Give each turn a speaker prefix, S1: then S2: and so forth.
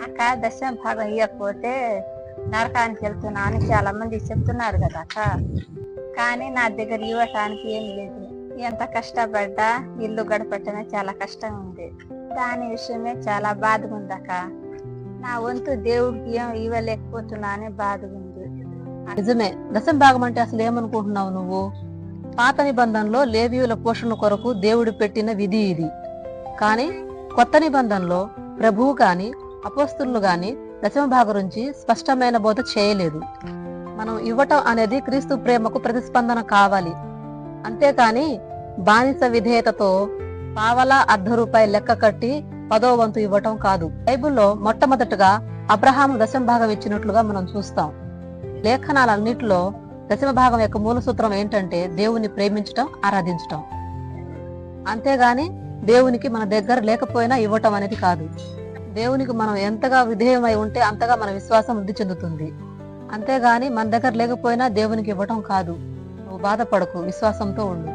S1: అక్క దశమ భాగం ఇవ్వకపోతే నరకానికి వెళ్తున్నా అని చాలా మంది చెప్తున్నారు కదా అక్క. కానీ నా దగ్గర ఇవ్వటానికి ఏం లేదు. ఎంత కష్టపడ్డా ఇల్లు గడపటమే చాలా కష్టం ఉంది. దాని విషయమే చాలా బాధగా ఉంది అక్క. నా వంతు దేవుడికి ఏం ఇవ్వలేకపోతున్నా అని బాధగా ఉంది.
S2: నిజమే. దశమ భాగం అంటే అసలు ఏమనుకుంటున్నావు నువ్వు? పాత నిబంధనలో లేవీయుల పోషణ కొరకు దేవుడు పెట్టిన విధి ఇది. కానీ కొత్త నిబంధనలో ప్రభువు గాని అపోస్తులు గాని దశమ భాగం నుంచి స్పష్టమైన బోధ చేయలేదు. మనం ఇవ్వటం అనేది క్రీస్తు ప్రేమకు ప్రతిస్పందన కావాలి, అంతేకాని బానిస విధేయతతో పావలా ₹1/2 లెక్క కట్టి 10వ వంతు ఇవ్వటం కాదు. బైబిల్లో మొట్టమొదటగా అబ్రహాము దశమ భాగం ఇచ్చినట్లుగా మనం చూస్తాం. లేఖనాలన్నిటిలో దశమ భాగం యొక్క మూల సూత్రం ఏంటంటే దేవుని ప్రేమించటం, ఆరాధించటం. అంతేగాని దేవునికి మన దగ్గర లేకపోయినా ఇవ్వటం అనేది కాదు. దేవునికి మనం ఎంతగా విధేయమై ఉంటే అంతగా మన విశ్వాసం వృద్ధి చెందుతుంది. అంతేగాని మన దగ్గర లేకపోయినా దేవునికి ఇవ్వటం కాదు. నువ్వు బాధపడకు, విశ్వాసంతో ఉండు.